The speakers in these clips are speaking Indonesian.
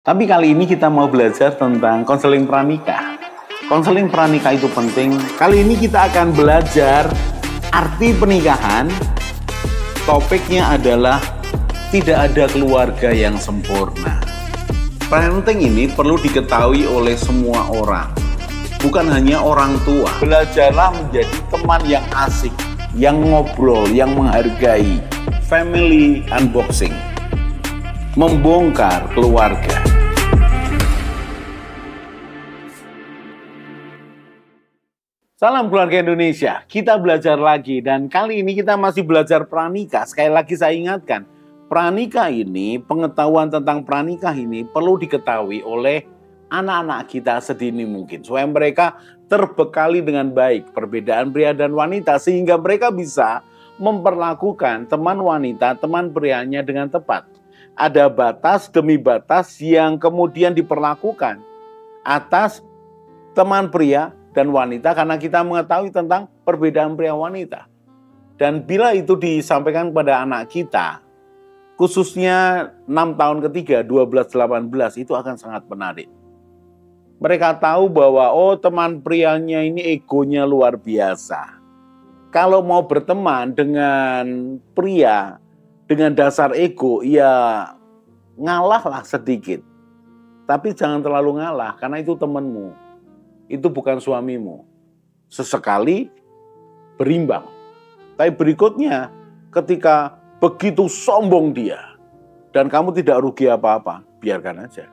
Tapi kali ini kita mau belajar tentang konseling pranikah. Konseling pranikah itu penting. Kali ini kita akan belajar arti pernikahan. Topiknya adalah tidak ada keluarga yang sempurna. Parenting ini perlu diketahui oleh semua orang, bukan hanya orang tua. Belajarlah menjadi teman yang asik, yang ngobrol, yang menghargai. Family unboxing. Membongkar keluarga. Salam keluarga Indonesia, kita belajar lagi dan kali ini kita masih belajar pranikah. Sekali lagi saya ingatkan, pranikah ini, pengetahuan tentang pranikah ini perlu diketahui oleh anak-anak kita sedini mungkin. Supaya mereka terbekali dengan baik perbedaan pria dan wanita sehingga mereka bisa memperlakukan teman wanita, teman prianya dengan tepat. Ada batas demi batas yang kemudian diperlakukan atas teman pria dan wanita karena kita mengetahui tentang perbedaan pria wanita. Dan bila itu disampaikan kepada anak kita, khususnya 6 tahun ketiga, 12-18, itu akan sangat menarik. Mereka tahu bahwa teman prianya ini egonya luar biasa. Kalau mau berteman dengan pria dengan dasar ego, ya ngalahlah sedikit. Tapi jangan terlalu ngalah karena itu temanmu. Itu bukan suamimu. Sesekali berimbang. Tapi berikutnya ketika begitu sombong dia dan kamu tidak rugi apa-apa, biarkan aja.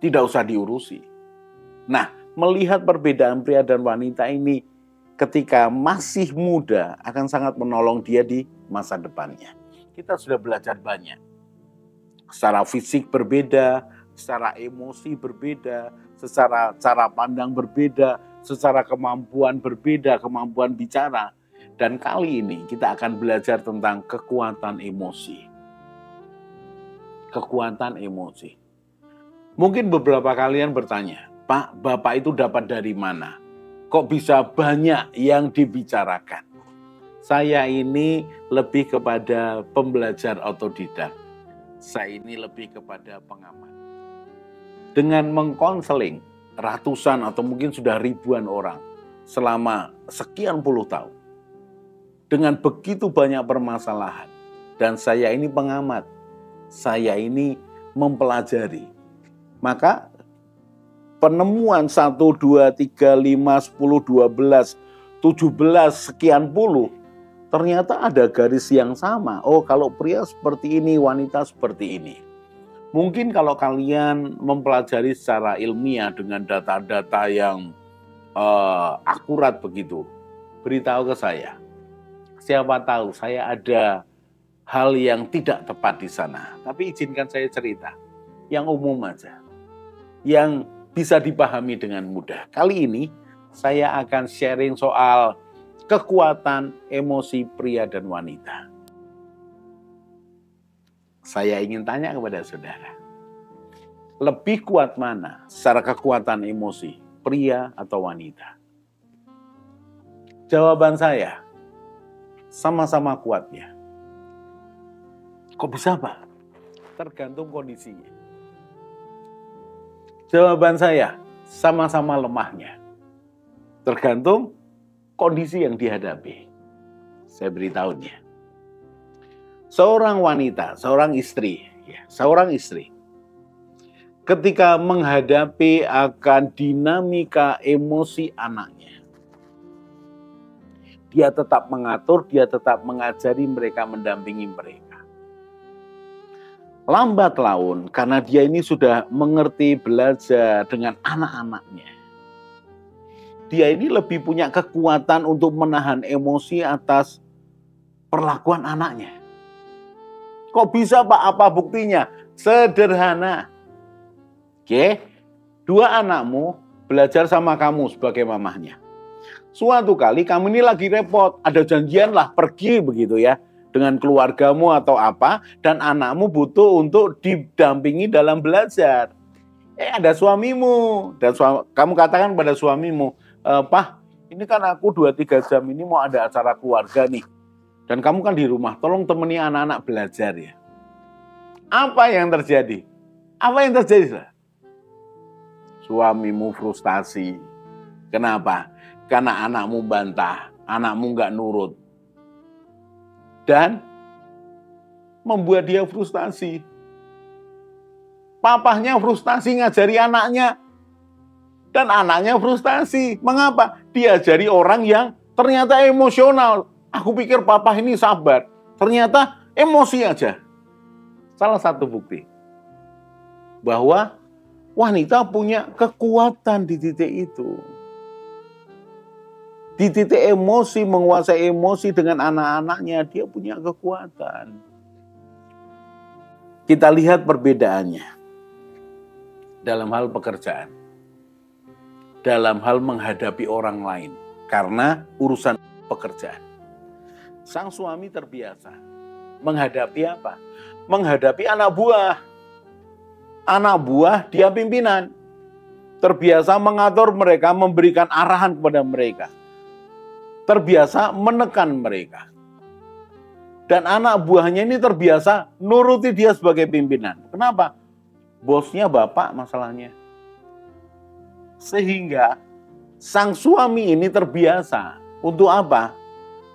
Tidak usah diurusi. Nah, melihat perbedaan pria dan wanita ini ketika masih muda akan sangat menolong dia di masa depannya. Kita sudah belajar banyak. Secara fisik berbeda, secara emosi berbeda, secara cara pandang berbeda, secara kemampuan berbeda, kemampuan bicara. Dan kali ini kita akan belajar tentang kekuatan emosi. Kekuatan emosi. Mungkin beberapa kalian bertanya, Pak, Bapak itu dapat dari mana? Kok bisa banyak yang dibicarakan? Saya ini lebih kepada pembelajar otodidak. Saya ini lebih kepada pengamat. Dengan mengkonseling ratusan atau mungkin sudah ribuan orang selama sekian puluh tahun. Dengan begitu banyak permasalahan. Dan saya ini pengamat. Saya ini mempelajari. Maka penemuan 1, 2, 3, 5, 10, 12, 17, sekian puluh. Ternyata ada garis yang sama. Kalau pria seperti ini, wanita seperti ini. Mungkin kalau kalian mempelajari secara ilmiah dengan data-data yang akurat begitu, beritahu ke saya. Siapa tahu saya ada hal yang tidak tepat di sana. Tapi izinkan saya cerita yang umum aja, yang bisa dipahami dengan mudah. Kali ini saya akan sharing soal kekuatan emosi pria dan wanita. Saya ingin tanya kepada saudara, lebih kuat mana secara kekuatan emosi, pria atau wanita? Jawaban saya, sama-sama kuatnya. Kok bisa, Pak? Tergantung kondisinya. Jawaban saya, sama-sama lemahnya. Tergantung kondisi yang dihadapi. Saya beritahunya. Seorang wanita, seorang istri, ketika menghadapi akan dinamika emosi anaknya, dia tetap mengatur, dia tetap mengajari mereka, mendampingi mereka. Lambat laun, karena dia ini sudah mengerti belajar dengan anak-anaknya, dia ini lebih punya kekuatan untuk menahan emosi atas perlakuan anaknya. Kok bisa, Pak? Apa buktinya? Sederhana. Oke, 2 anakmu belajar sama kamu sebagai mamahnya. Suatu kali kamu ini lagi repot, ada janjian lah pergi begitu ya, dengan keluargamu atau apa, dan anakmu butuh untuk didampingi dalam belajar. Ada suamimu, dan kamu katakan pada suamimu, Pak, ini kan aku 2-3 jam ini mau ada acara keluarga nih. Dan kamu kan di rumah, tolong temani anak-anak belajar ya. Apa yang terjadi? Apa yang terjadi? Suamimu frustasi. Kenapa? Karena anakmu bantah, anakmu nggak nurut. Dan membuat dia frustasi. Papahnya frustasi ngajari anaknya. Dan anaknya frustasi. Mengapa? Diajari orang yang ternyata emosional. Aku pikir papa ini sabar. Ternyata emosi aja. Salah satu bukti bahwa wanita punya kekuatan di titik itu. Di titik emosi, menguasai emosi dengan anak-anaknya, dia punya kekuatan. Kita lihat perbedaannya dalam hal pekerjaan, dalam hal menghadapi orang lain, karena urusan pekerjaan. Sang suami terbiasa menghadapi apa? Menghadapi anak buah. Anak buah dia pimpinan. Terbiasa mengatur mereka, memberikan arahan kepada mereka. Terbiasa menekan mereka. Dan anak buahnya ini terbiasa nuruti dia sebagai pimpinan. Kenapa? Bosnya bapak masalahnya. Sehingga sang suami ini terbiasa untuk apa?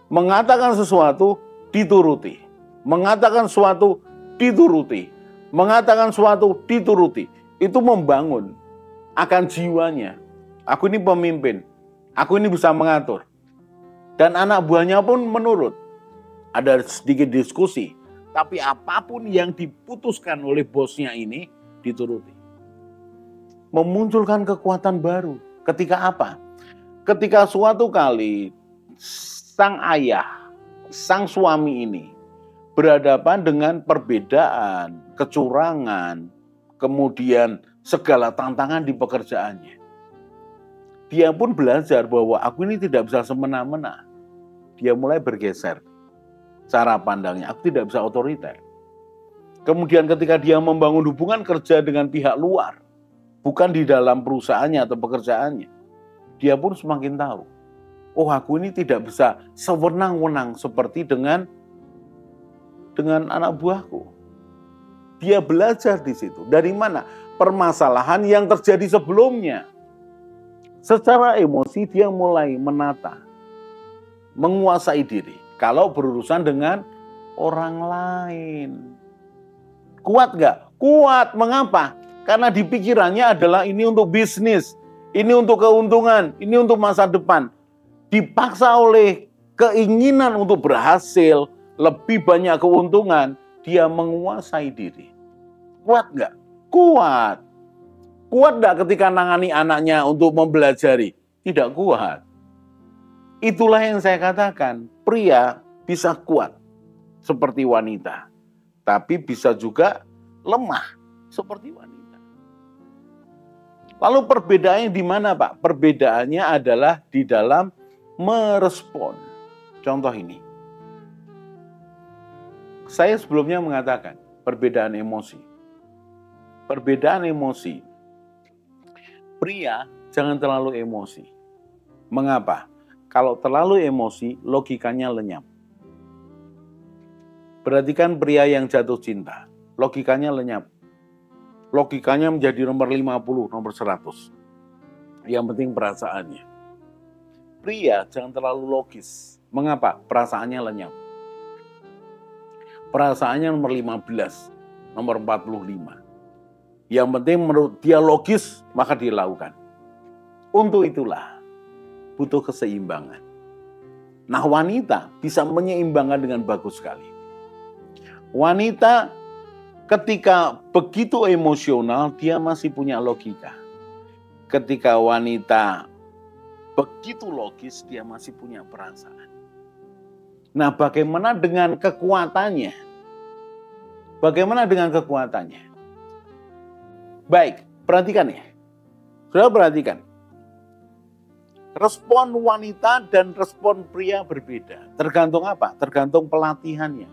Mengatakan sesuatu dituruti. Mengatakan sesuatu dituruti. Mengatakan sesuatu dituruti. Itu membangun akan jiwanya. Aku ini pemimpin. Aku ini bisa mengatur. Dan anak buahnya pun menurut. Ada sedikit diskusi. Tapi apapun yang diputuskan oleh bosnya ini dituruti. Memunculkan kekuatan baru. Ketika apa? Ketika suatu kali sang ayah, sang suami ini berhadapan dengan perbedaan, kecurangan, kemudian segala tantangan di pekerjaannya. Dia pun belajar bahwa aku ini tidak bisa semena-mena. Dia mulai bergeser cara pandangnya, aku tidak bisa otoriter. Kemudian ketika dia membangun hubungan kerja dengan pihak luar, bukan di dalam perusahaannya atau pekerjaannya, dia pun semakin tahu, oh aku ini tidak bisa sewenang-wenang seperti dengan anak buahku. Dia belajar di situ. Dari mana? Permasalahan yang terjadi sebelumnya. Secara emosi dia mulai menata, menguasai diri. Kalau berurusan dengan orang lain. Kuat gak? Kuat. Mengapa? Karena di pikirannya adalah ini untuk bisnis, ini untuk keuntungan, ini untuk masa depan. Dipaksa oleh keinginan untuk berhasil, lebih banyak keuntungan, dia menguasai diri. Kuat nggak? Kuat. Kuat nggak ketika nangani anaknya untuk mempelajari? Tidak kuat. Itulah yang saya katakan, pria bisa kuat seperti wanita, tapi bisa juga lemah seperti wanita. Lalu perbedaannya di mana, Pak? Perbedaannya adalah di dalam merespon. Contoh ini. Saya sebelumnya mengatakan perbedaan emosi. Perbedaan emosi. Pria jangan terlalu emosi. Mengapa? Kalau terlalu emosi, logikanya lenyap. Perhatikan pria yang jatuh cinta. Logikanya lenyap. Logikanya menjadi nomor 50, nomor 100. Yang penting perasaannya. Pria jangan terlalu logis. Mengapa? Perasaannya lenyap. Perasaannya nomor 15, nomor 45. Yang penting menurut dia logis, maka dia lakukan. Untuk itulah butuh keseimbangan. Nah, wanita bisa menyeimbangkan dengan bagus sekali. Wanita ketika begitu emosional, dia masih punya logika. Ketika wanita begitu logis, dia masih punya perasaan. Nah, bagaimana dengan kekuatannya? Bagaimana dengan kekuatannya? Baik, perhatikan ya. Sudah perhatikan. Respon wanita dan respon pria berbeda. Tergantung apa? Tergantung pelatihannya.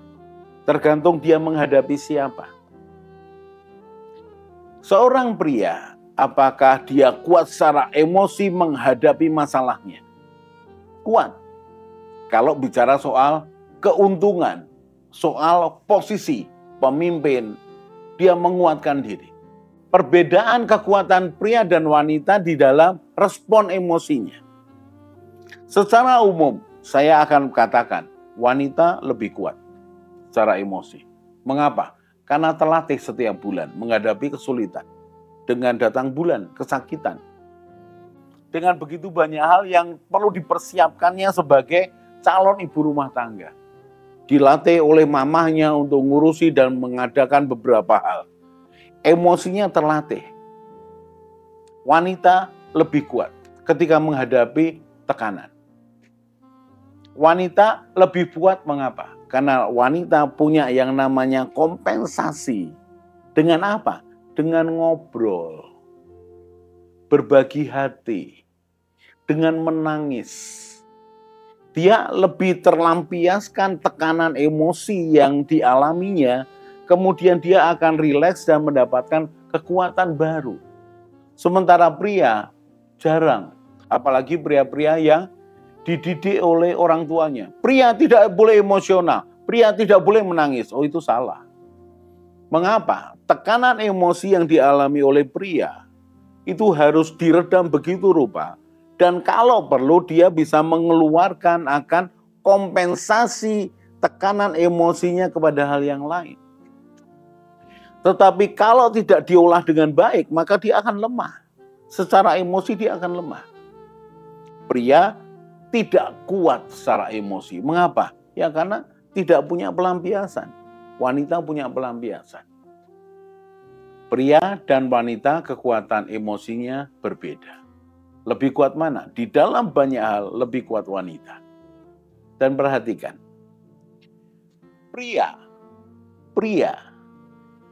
Tergantung dia menghadapi siapa. Seorang pria, apakah dia kuat secara emosi menghadapi masalahnya? Kuat. Kalau bicara soal keuntungan, soal posisi pemimpin, dia menguatkan diri. perbedaan kekuatan pria dan wanita di dalam respon emosinya. Secara umum, saya akan katakan wanita lebih kuat secara emosi. Mengapa? Karena terlatih setiap bulan menghadapi kesulitan. Dengan datang bulan, kesakitan. Dengan begitu banyak hal yang perlu dipersiapkannya sebagai calon ibu rumah tangga. Dilatih oleh mamahnya untuk ngurusi dan mengadakan beberapa hal. Emosinya terlatih. Wanita lebih kuat ketika menghadapi tekanan. Wanita lebih kuat mengapa? Karena wanita punya yang namanya kompensasi. Dengan apa? Dengan ngobrol. Berbagi hati. Dengan menangis. Dia lebih terlampiaskan tekanan emosi yang dialaminya. Kemudian dia akan rileks dan mendapatkan kekuatan baru. Sementara pria jarang. Apalagi pria-pria yang dididik oleh orang tuanya. Pria tidak boleh emosional, pria tidak boleh menangis. Oh, itu salah. Mengapa? Tekanan emosi yang dialami oleh pria itu harus diredam begitu rupa. Dan kalau perlu dia bisa mengeluarkan akan kompensasi tekanan emosinya kepada hal yang lain. Tetapi kalau tidak diolah dengan baik, maka dia akan lemah. Secara emosi dia akan lemah. Pria tidak kuat secara emosi. Mengapa? Ya karena tidak punya pelampiasan. Wanita punya pelampiasan. Pria dan wanita kekuatan emosinya berbeda. Lebih kuat mana? Di dalam banyak hal lebih kuat wanita. Dan perhatikan. Pria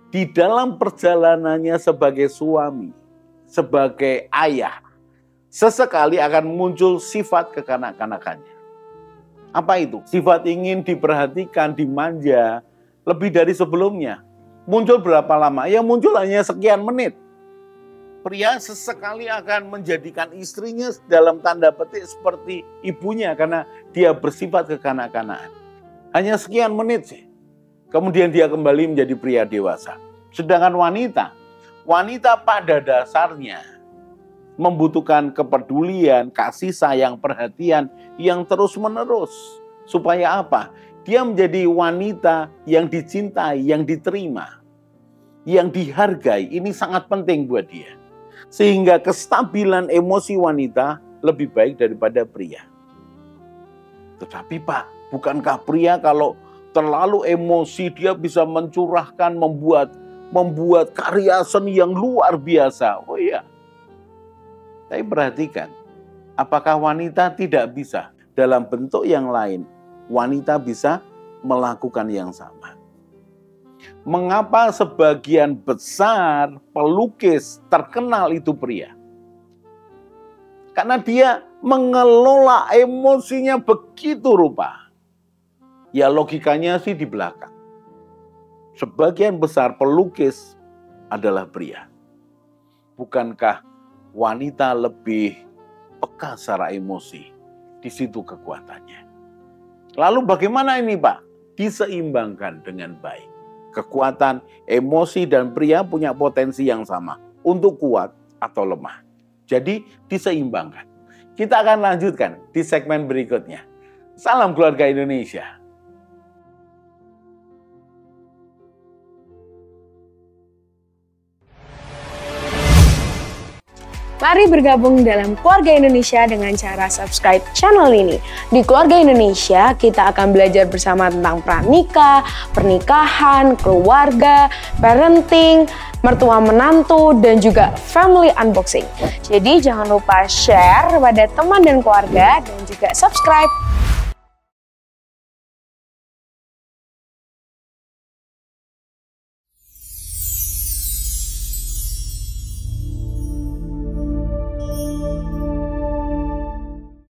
di dalam perjalanannya sebagai suami, sebagai ayah, sesekali akan muncul sifat kekanak-kanakannya. Apa itu? Sifat ingin diperhatikan, dimanja, lebih dari sebelumnya. Muncul berapa lama? Ya muncul hanya sekian menit. Pria sesekali akan menjadikan istrinya dalam tanda petik seperti ibunya karena dia bersifat kekanak-kanakan. Hanya sekian menit sih. Kemudian dia kembali menjadi pria dewasa. Sedangkan wanita pada dasarnya membutuhkan kepedulian, kasih sayang, perhatian yang terus-menerus. Supaya apa? Dia menjadi wanita yang dicintai, yang diterima, yang dihargai. Ini sangat penting buat dia. Sehingga kestabilan emosi wanita lebih baik daripada pria. Tetapi Pak, bukankah pria kalau terlalu emosi dia bisa mencurahkan, membuat karya seni yang luar biasa? Oh iya. Tapi perhatikan, apakah wanita tidak bisa dalam bentuk yang lain? Wanita bisa melakukan yang sama. Mengapa sebagian besar pelukis terkenal itu pria? Karena dia mengelola emosinya begitu rupa. Ya logikanya sih di belakang. Sebagian besar pelukis adalah pria. Bukankah wanita lebih peka secara emosi? Di situ kekuatannya. Lalu bagaimana ini Pak? Diseimbangkan dengan baik. Kekuatan emosi dan pria punya potensi yang sama untuk kuat atau lemah. Jadi diseimbangkan. Kita akan lanjutkan di segmen berikutnya. Salam keluarga Indonesia. Mari bergabung dalam Keluarga Indonesia dengan cara subscribe channel ini. Di Keluarga Indonesia, kita akan belajar bersama tentang pranikah, pernikahan, keluarga, parenting, mertua menantu, dan juga family unboxing. Jadi jangan lupa share pada teman dan keluarga dan juga subscribe.